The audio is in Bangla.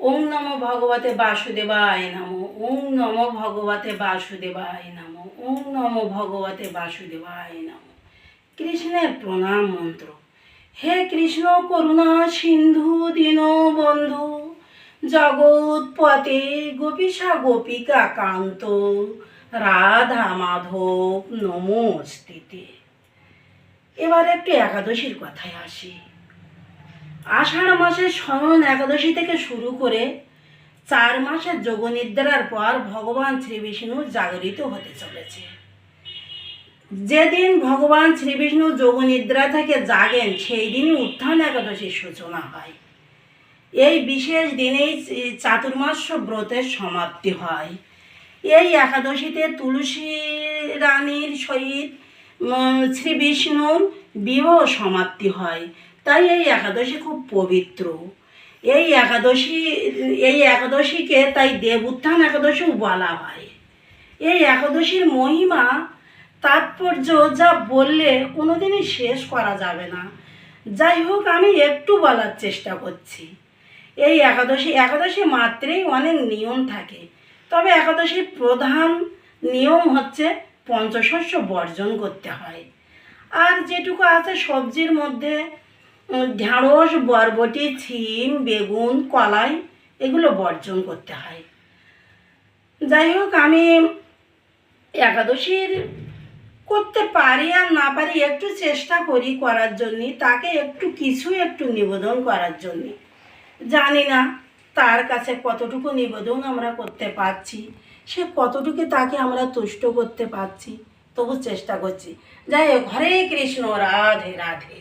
ওং নমো ভগবতে বাসুদেবায় নমো। ওং নমো ভগবতে বাসুদেবায় নমো। ওং নমো ভগবতে বাসুদেবায় নমো। কৃষ্ণের প্রণাম মন্ত্র। হে কৃষ্ণ করুণা সিন্ধু দীনবন্ধু, জগৎপতে গোপীশা গোপিকা কান্ত, রাধা মাধব নমস্তিতে। এবার একটু একাদশীর কথায় আসি। আষাঢ় মাসের শয়ন একাদশী থেকে শুরু করে 4 মাসের যোগনিদ্রার পর ভগবান শ্রী বিষ্ণু জাগরিত হতে চলেছে। যেদিন ভগবান শ্রী বিষ্ণু যোগনিদ্রা থেকে জাগেন সেই দিনই উত্থান একাদশীর সূচনা হয়। এই বিশেষ দিনেই চাতুর্মাস্য ব্রতের সমাপ্তি হয়। এই একাদশীতে তুলসী রানীর সহিত শ্রী বিষ্ণুর বিবাহ সমাপ্তি হয়। তাই এই একাদশী খুব পবিত্র। এই একাদশীকে তাই দেব উত্থান একাদশীও বলা হয়। এই একাদশীর মহিমা তাৎপর্য যা বললে কোনোদিনই শেষ করা যাবে না। যাই হোক, আমি একটু বলার চেষ্টা করছি। এই একাদশী মাত্রেই অনেক নিয়ম থাকে, তবে একাদশীর প্রধান নিয়ম হচ্ছে পঞ্চশস্য বর্জন করতে হয়। আর যেটুকু আছে সবজির মধ্যে ঢ্যাঁড়স, বরবটি, ছিম, বেগুন, কলাই এগুলো বর্জন করতে হয়। যাই হোক, আমি একাদশীর করতে পারি আর না পারি একটু চেষ্টা করি করার জন্যে, তাকে একটু নিবেদন করার জন্যে। জানি না তার কাছে কতটুকু নিবেদন আমরা করতে পারছি, সে কতটুকু তাকে আমরা তুষ্ট করতে পারছি, তবু চেষ্টা করছি। যাই হোক, হরে কৃষ্ণ, রাধে রাধে।